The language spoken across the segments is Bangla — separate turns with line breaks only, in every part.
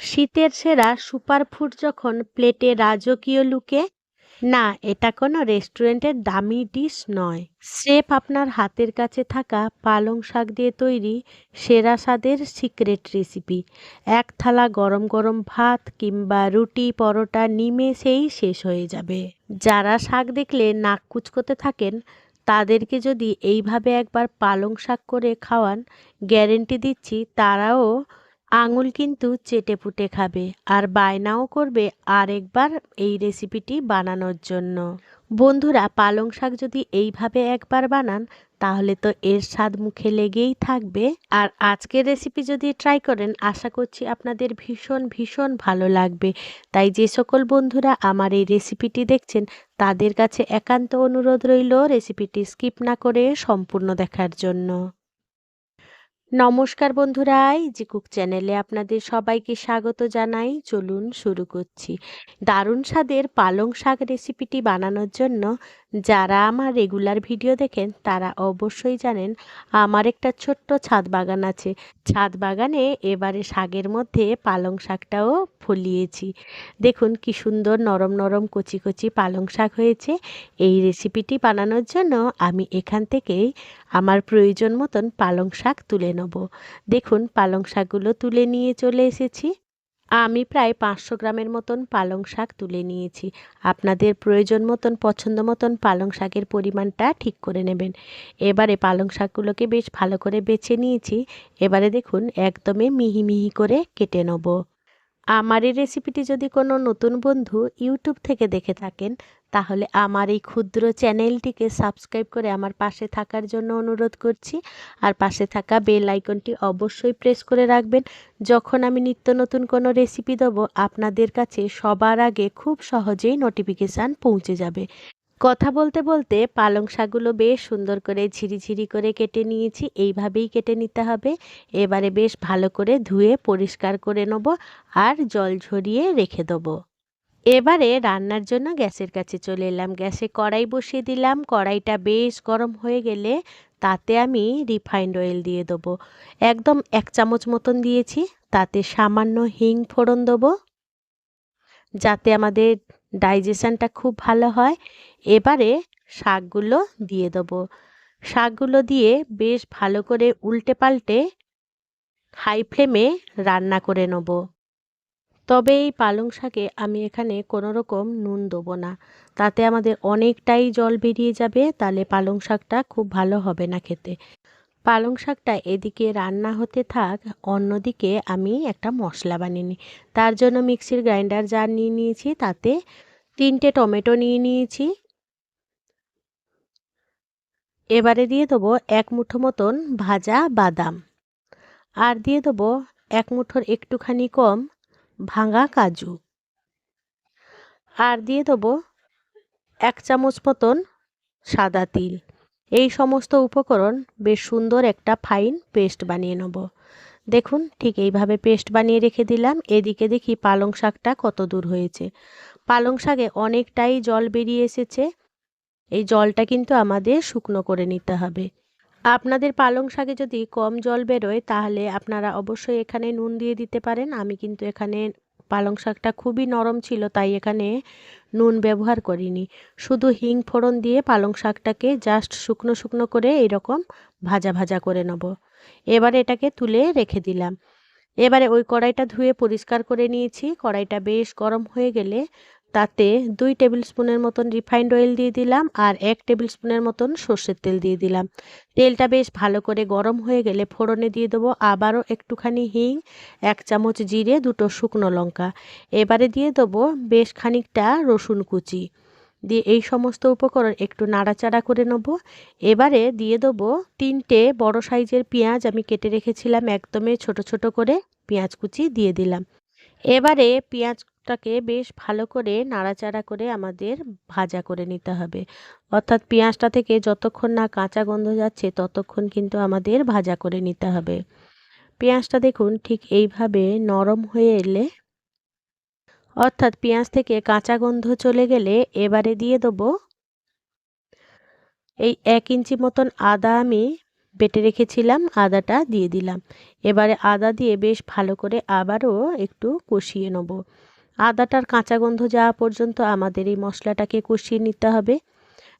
শীতের সেরা সুপারফুড যখন প্লেটে রাজকীয় লুকে, না এটা কোনো রেস্টুরেন্টের দামি ডিশ নয়, স্রেফ আপনার হাতের কাছে থাকা পালং শাক দিয়ে তৈরি সেরা স্বাদের সিক্রেট রেসিপি। এক থালা গরম গরম ভাত কিংবা রুটি পরোটা নিমেষেই শেষ হয়ে যাবে। যারা শাক দেখলে নাক কুচকোতে থাকেন, তাদেরকে যদি এইভাবে একবার পালং শাক করে খাওয়ান, গ্যারেন্টি দিচ্ছি তারাও আঙুল কিন্তু চেটেপুটে খাবে আর বায়নাও করবে আরেকবার এই রেসিপিটি বানানোর জন্য। বন্ধুরা, পালং শাক যদি এইভাবে একবার বানান, তাহলে তো এর স্বাদ মুখে লেগেই থাকবে। আর আজকের রেসিপি যদি ট্রাই করেন, আশা করছি আপনাদের ভীষণ ভীষণ ভালো লাগবে। তাই যে সকল বন্ধুরা আমার এই রেসিপিটি দেখছেন, তাদের কাছে একান্ত অনুরোধ রইল রেসিপিটি স্কিপ না করে সম্পূর্ণ দেখার জন্য। নমস্কার বন্ধুরা, ইজি কুক চ্যানেলে আপনাদের সবাইকে স্বাগত জানাই। চলুন শুরু করছি। দারুণ স্বাদের পালং শাক রেসিপিটি বানানোর জন্য যারা আমার রেগুলার ভিডিও দেখেন, তারা অবশ্যই জানেন আমার একটা ছোট্ট ছাদ বাগান আছে। ছাদ বাগানে এবারে শাকের মধ্যে পালং শাকটাও ফলিয়েছি। দেখুন কি সুন্দর নরম নরম কচি কচি পালং শাক হয়েছে। এই রেসিপিটি বানানোর জন্য আমি এখান থেকেই আমার প্রয়োজন মতন পালং শাক তুলে নেব। দেখুন পালং শাকগুলো তুলে নিয়ে চলে এসেছি। আমি প্রায় 500 গ্রামের মতন পালং শাক তুলে নিয়েছি। আপনাদের প্রয়োজন মতন পছন্দ মতন পালং শাকের পরিমাণটা ঠিক করে নেবেন। এবারে পালং শাকগুলোকে বেশ ভালো করে বেছে নিয়েছি। এবারে দেখুন একদমই মিহি মিহি করে কেটে নেব। আমার এই রেসিপিটি যদি কোনো নতুন বন্ধু ইউটিউব থেকে দেখে থাকেন, তাহলে আমার এই ক্ষুদ্র চ্যানেলটিকে সাবস্ক্রাইব করে আমার পাশে থাকার জন্য অনুরোধ করছি। আর পাশে থাকা বেল আইকনটি অবশ্যই প্রেস করে রাখবেন। যখন আমি নিত্য নতুন কোনো রেসিপি দেবো, আপনাদের কাছে সবার আগে খুব সহজেই নোটিফিকেশান পৌঁছে যাবে। কথা বলতে বলতে পালং শাকগুলো বেশ সুন্দর করে ঝিরিঝিরি করে কেটে নিয়েছি। এইভাবেই কেটে নিতে হবে। এবারে বেশ ভালো করে ধুয়ে পরিষ্কার করে নেব আর জল ঝরিয়ে রেখে দেবো। এবারে রান্নার জন্য গ্যাসের কাছে চলে এলাম। গ্যাসে কড়াই বসিয়ে দিলাম। কড়াইটা বেশ গরম হয়ে গেলে তাতে আমি রিফাইন্ড অয়েল দিয়ে দেবো। একদম 1 চামচ মতন দিয়েছি। তাতে সামান্য হিং ফোড়ন দেবো, যাতে আমাদের ডাইজেশনটা খুব ভালো হয়। এবারে শাকগুলো দিয়ে দেবো। শাকগুলো দিয়ে বেশ ভালো করে উল্টে পাল্টে হাই ফ্লেমে রান্না করে নেব। তবে এই পালং শাকে আমি এখানে কোনো রকম নুন দেবো না। তাতে আমাদের অনেকটাই জল বেরিয়ে যাবে, তাহলে পালং শাকটা খুব ভালো হবে না খেতে। পালং শাকটা এদিকে রান্না হতে থাক, অন্যদিকে আমি একটা মশলা বানিয়ে নিই। তার জন্য মিক্সির গ্রাইন্ডার জার নিয়ে নিয়েছি। তাতে 3টে টমেটো নিয়ে নিয়েছি। এবারে দিয়ে দেবো 1 মুঠো মতন ভাজা বাদাম, আর দিয়ে দেবো 1 মুঠোর একটুখানি কম ভাঙা কাজু, আর দিয়ে দেবো 1 চামচ মতন সাদা তিল। এই সমস্ত উপকরণ বেশ সুন্দর একটা ফাইন পেস্ট বানিয়ে নেব। দেখুন ঠিক এইভাবে পেস্ট বানিয়ে রেখে দিলাম। এদিকে দেখি পালং শাকটা কত দূর হয়েছে। পালং শাকে অনেকটাই জল বেরিয়ে এসেছে। এই জলটা কিন্তু আমাদের শুকনো করে নিতে হবে। আপনাদের পালং শাকে যদি কম জল বেরোয়, তাহলে আপনারা অবশ্যই এখানে নুন দিয়ে দিতে পারেন। আমি কিন্তু এখানে পালং শাকটা খুবই নরম ছিল, তাই এখানে নুন ব্যবহার করিনি। শুধু হিং ফোড়ন দিয়ে পালং শাকটাকে জাস্ট শুকনো শুকনো করে এরকম ভাজা ভাজা করে নেব। এবারে এটাকে তুলে রেখে দিলাম। এবারে ওই কড়াইটা ধুয়ে পরিষ্কার করে নিয়েছি। কড়াইটা বেশ গরম হয়ে গেলে তাতে 2 টেবিল স্পুনের মতন রিফাইন্ড অয়েল দিয়ে দিলাম আর 1 টেবিল স্পুনের মতন সর্ষের তেল দিয়ে দিলাম। তেলটা বেশ ভালো করে গরম হয়ে গেলে ফোড়নে দিয়ে দেবো আবারও একটুখানি হিং, 1 চামচ জিরে, 2টো শুকনো লঙ্কা। এবারে দিয়ে দেবো বেশ খানিকটা রসুন কুচি দিয়ে এই সমস্ত উপকরণ একটু নাড়াচাড়া করে নেব। এবারে দিয়ে দেবো 3টে বড় সাইজের পেঁয়াজ আমি কেটে রেখেছিলাম, একদমই ছোট ছোট করে পেঁয়াজ কুচি দিয়ে দিলাম। এবারে পেঁয়াজটাকে বেশ ভালো করে নাড়াচাড়া করে আমাদের ভাজা করে নিতে হবে। অর্থাৎ পেঁয়াজটা থেকে যতক্ষণ না কাঁচা গন্ধ যাচ্ছে, ততক্ষণ কিন্তু আমাদের ভাজা করে নিতে হবে। পেঁয়াজটা দেখুন ঠিক এইভাবে নরম হয়ে এলে, অর্থাৎ পেঁয়াজ থেকে কাঁচা গন্ধ চলে গেলে, এবারে দিয়ে দেবো এই 1 ইঞ্চি মতন আদা আমি বেটে রেখেছিলাম আদাটা দিয়ে দিলাম। এবারে আদা দিয়ে বেশ ভালো করে আবারও একটু কষিয়ে নেব। আদাটার কাঁচা গন্ধ যাওয়া পর্যন্ত আমাদের এই মশলাটাকে কষিয়ে নিতে হবে।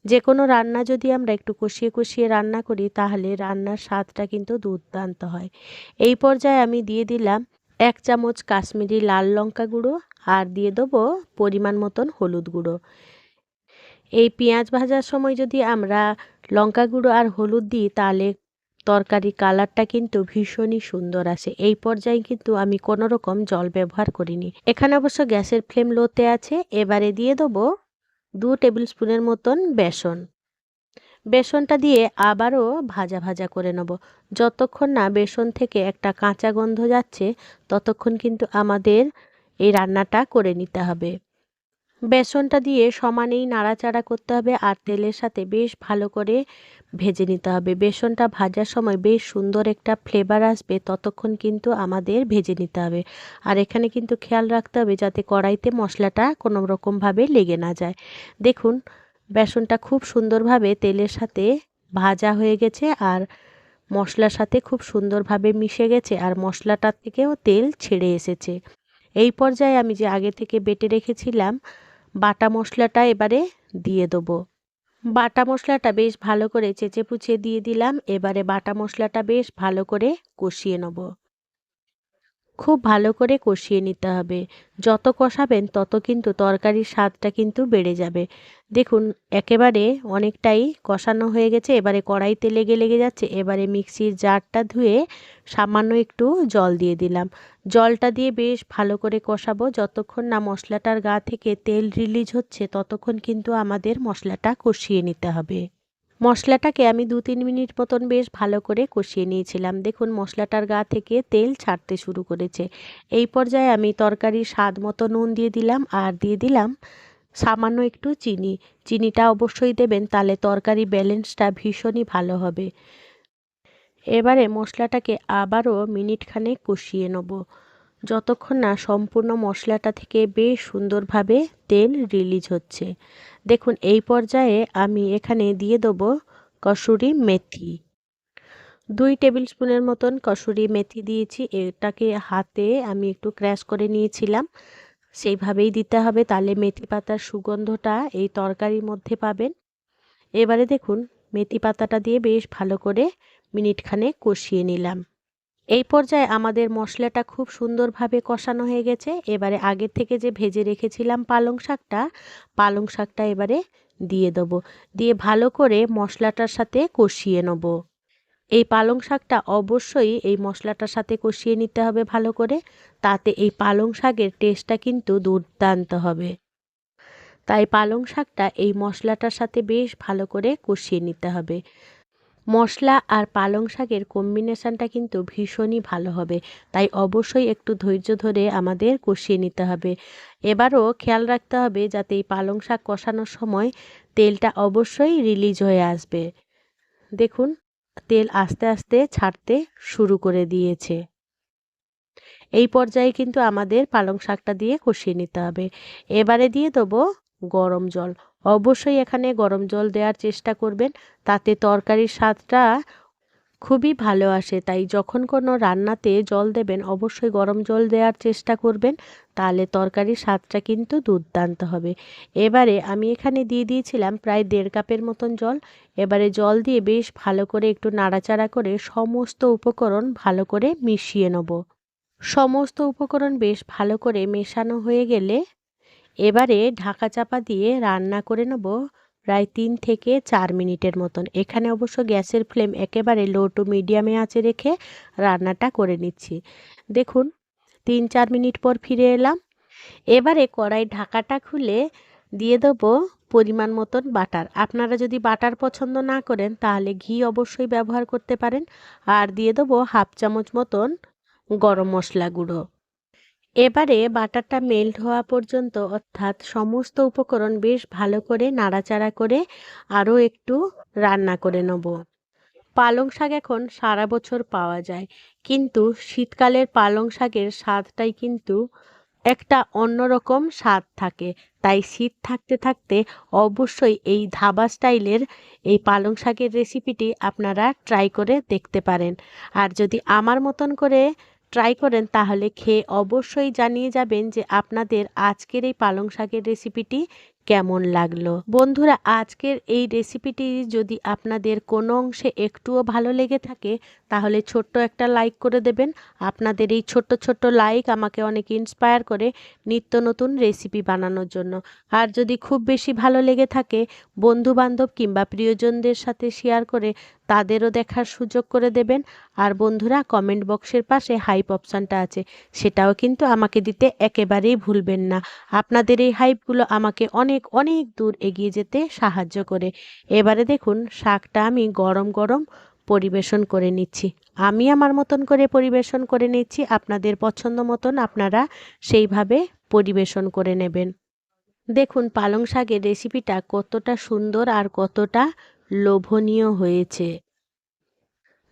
যে কোনো রান্না যদি আমরা একটু কষিয়ে কষিয়ে রান্না করি তাহলে রান্নার স্বাদটা কিন্তু দুর্দান্ত হয়। এই পর্যায়ে আমি দিয়ে দিলাম 1 চামচ কাশ্মীরি লাল লঙ্কা গুঁড়ো আর দিয়ে দেবো পরিমাণ মতন হলুদ গুঁড়ো। এই পেঁয়াজ ভাজার সময় যদি আমরা লঙ্কা গুঁড়ো আর হলুদ দিই তাহলে তরকারি কালারটা কিন্তু ভীষণই সুন্দর আসে। এই পর্যায়ে কিন্তু আমি কোনো রকম জল ব্যবহার করিনি। এখানে অবশ্য গ্যাসের ফ্লেম লোতে আছে। এবারে দিয়ে দেবো 2 টেবিল স্পুনের মতন বেসন। বেসনটা দিয়ে আবারও ভাজা ভাজা করে নেব। যতক্ষণ না বেসন থেকে একটা কাঁচা গন্ধ যাচ্ছে ততক্ষণ কিন্তু আমাদের এই রান্নাটা করে নিতে হবে। বেসনটা দিয়ে সমানেই নাড়াচাড়া করতে হবে আর তেলের সাথে বেশ ভালো করে ভেজে নিতে হবে। বেসনটা ভাজার সময় বেশ সুন্দর একটা ফ্লেভার আসবে, ততক্ষণ কিন্তু আমাদের ভেজে নিতে হবে। আর এখানে কিন্তু খেয়াল রাখতে হবে যাতে কড়াইতে মশলাটা কোনো রকমভাবে লেগে না যায়। দেখুন বেসনটা খুব সুন্দরভাবে তেলের সাথে ভাজা হয়ে গেছে আর মশলার সাথে খুব সুন্দরভাবে মিশে গেছে আর মশলাটার থেকেও তেল ছেড়ে এসেছে। এই পর্যায়ে আমি যে আগে থেকে বেটে রেখেছিলাম বাটা মশলাটা এবারে দিয়ে দেবো। বাটা মশলাটা বেশ ভালো করে চেঁচে পুচে দিয়ে দিলাম। এবারে বাটা মশলাটা বেশ ভালো করে কষিয়ে নেব। খুব ভালো করে কষিয়ে নিতে হবে। যত কষাবেন তত কিন্তু তরকারির স্বাদটা কিন্তু বেড়ে যাবে। দেখুন একেবারে অনেকটাই কষানো হয়ে গেছে। এবারে কড়াইতে লেগে লেগে যাচ্ছে। এবারে মিক্সির জারটা ধুয়ে সামান্য একটু জল দিয়ে দিলাম। জলটা দিয়ে বেশ ভালো করে কষাবো। যতক্ষণ না মশলাটার গা থেকে তেল রিলিজ হচ্ছে ততক্ষণ কিন্তু আমাদের মশলাটা কষিয়ে নিতে হবে। মশলাটাকে আমি 2-3 মিনিট মতন বেশ ভালো করে কষিয়ে নিয়েছিলাম। দেখুন মশলাটার গা থেকে তেল ছাড়তে শুরু করেছে। এই পর্যায়ে আমি তরকারির স্বাদ মতো নুন দিয়ে দিলাম আর দিয়ে দিলাম সামান্য একটু চিনি। চিনিটা অবশ্যই দেবেন, তাহলে তরকারি ব্যালেন্সটা ভীষণই ভালো হবে। এবারে মশলাটাকে আবারও মিনিট খানেক কষিয়ে নেব, যতক্ষণ না সম্পূর্ণ মশলাটা থেকে বেশ সুন্দরভাবে তেল রিলিজ হচ্ছে। দেখুন এই পর্যায়ে আমি এখানে দিয়ে দেবো কসুরি মেথি। 2 টেবিল স্পুনের মতন কসুরি মেথি দিয়েছি। এটাকে হাতে আমি একটু ক্র্যাশ করে নিয়েছিলাম। সেইভাবেই দিতে হবে, তাহলে মেথি পাতার সুগন্ধটা এই তরকারির মধ্যে পাবেন। এবারে দেখুন মেথি পাতাটা দিয়ে বেশ ভালো করে মিনিট খানেক কষিয়ে নিলাম। এই পর্যায়ে আমাদের মশলাটা খুব সুন্দরভাবে কষানো হয়ে গেছে। এবারে আগে থেকে যে ভেজে রেখেছিলাম পালং শাকটা এবারে দিয়ে দেবো। দিয়ে ভালো করে মশলাটার সাথে কষিয়ে নেব। এই পালং শাকটা অবশ্যই এই মশলাটার সাথে কষিয়ে নিতে হবে ভালো করে, তাতে এই পালং শাকের টেস্টটা কিন্তু দুর্দান্ত হবে। তাই পালং শাকটা এই মশলাটার সাথে বেশ ভালো করে কষিয়ে নিতে হবে। মশলা আর পালং শাকের কম্বিনেশানটা কিন্তু ভীষণই ভালো হবে, তাই অবশ্যই একটু ধৈর্য ধরে আমাদের কষিয়ে নিতে হবে। এবারও খেয়াল রাখতে হবে যাতে এই পালং শাক কষানোর সময় তেলটা অবশ্যই রিলিজ হয়ে আসবে। দেখুন তেল আস্তে আস্তে ছাড়তে শুরু করে দিয়েছে। এই পর্যায়ে কিন্তু আমাদের পালং শাকটা দিয়ে কষিয়ে নিতে হবে। এবারে দিয়ে দেবো গরম জল। অবশ্যই এখানে গরম জল দেওয়ার চেষ্টা করবেন, তাতে তরকারির স্বাদটা খুবই ভালো আসে। তাই যখন কোনো রান্নাতে জল দেবেন অবশ্যই গরম জল দেওয়ার চেষ্টা করবেন, তাহলে তরকারির স্বাদটা কিন্তু দুর্দান্ত হবে। এবারে আমি এখানে দিয়ে দিয়েছিলাম প্রায় 1.5 কাপের মতন জল। এবারে জল দিয়ে বেশ ভালো করে একটু নাড়াচাড়া করে সমস্ত উপকরণ ভালো করে মিশিয়ে নেব। সমস্ত উপকরণ বেশ ভালো করে মেশানো হয়ে গেলে এবারে ঢাকা চাপা দিয়ে রান্না করে নেব প্রায় 3 থেকে 4 মিনিটের মতন। এখানে অবশ্য গ্যাসের ফ্লেম একেবারে লো টু মিডিয়ামে আঁচে রেখে রান্নাটা করে নিচ্ছি। দেখুন 3-4 মিনিট পর ফিরে এলাম। এবারে কড়াই ঢাকাটা খুলে দিয়ে দেবো পরিমাণ মতন বাটার। আপনারা যদি বাটার পছন্দ না করেন তাহলে ঘি অবশ্যই ব্যবহার করতে পারেন। আর দিয়ে দেবো 1/2 চামচ মতন গরম মশলা গুঁড়ো। এবারে বাটারটা মেল্ট হওয়া পর্যন্ত অর্থাৎ সমস্ত উপকরণ বেশ ভালো করে নাড়াচাড়া করে আরও একটু রান্না করে নেব। পালং শাক এখন সারা বছর পাওয়া যায়, কিন্তু শীতকালের পালং শাকের স্বাদটাই কিন্তু একটা অন্যরকম স্বাদ থাকে। তাই শীত থাকতে থাকতে অবশ্যই এই ধাবা স্টাইলের এই পালং শাকের রেসিপিটি আপনারা ট্রাই করে দেখতে পারেন। আর যদি আমার মতন করে ট্রাই করেন তাহলে খেয়ে অবশ্যই জানিয়ে যাবেন যে আপনাদের আজকের এই পালং শাকের রেসিপিটি কেমন লাগলো। বন্ধুরা, আজকের এই রেসিপিটি যদি আপনাদের কোনো অংশে একটুও ভালো লেগে থাকে তাহলে ছোট্ট একটা লাইক করে দেবেন। আপনাদের এই ছোট্ট ছোট্ট লাইক আমাকে অনেক ইন্সপায়ার করে নিত্য নতুন রেসিপি বানানোর জন্য। আর যদি খুব বেশি ভালো লেগে থাকে বন্ধু বান্ধব কিংবা প্রিয়জনদের সাথে শেয়ার করে তাদেরও দেখার সুযোগ করে দেবেন। আর বন্ধুরা, কমেন্ট বক্সের পাশে হাইপ অপশানটা আছে, সেটাও কিন্তু আমাকে দিতে একেবারেই ভুলবেন না। আপনাদের এই হাইপগুলো আমাকে অনেক অনেক দূর এগিয়ে যেতে সাহায্য করে। এবারে দেখুন শাকটা আমি গরম গরম পরিবেশন করে নিচ্ছি। আমি আমার মতন করে পরিবেশন করে নিচ্ছি, আপনাদের পছন্দ মতন আপনারা সেইভাবে পরিবেশন করে নেবেন। দেখুন পালং শাকের রেসিপিটা কতটা সুন্দর আর কতটা লোভনীয় হয়েছে।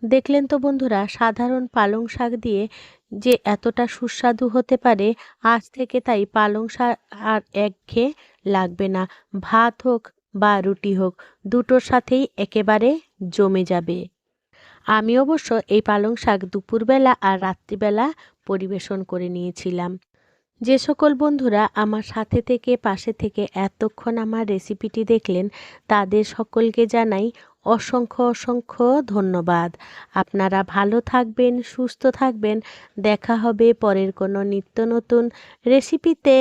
দেখলেন তো বন্ধুরা, সাধারণ পালং শাক দিয়ে যে এতটা সুস্বাদু হতে পারে, আজ থেকে তাই পালং শাক আর একঘেয়ে লাগবে না। ভাত হোক বা রুটি হোক, দুটোর সাথেই একেবারে জমে যাবে। আমি অবশ্য এই পালং শাক দুপুরবেলা আর রাত্রিবেলা পরিবেশন করে নিয়েছিলাম। যে সকল বন্ধুরা আমার সাথে থেকে পাশে থেকে এতক্ষণ আমার রেসিপিটি দেখলেন তাদের সকলকে জানাই অসংখ্য অসংখ্য ধন্যবাদ। আপনারা ভালো থাকবেন, সুস্থ থাকবেন। দেখা হবে পরের কোনো নিত্য নতুন রেসিপিতে।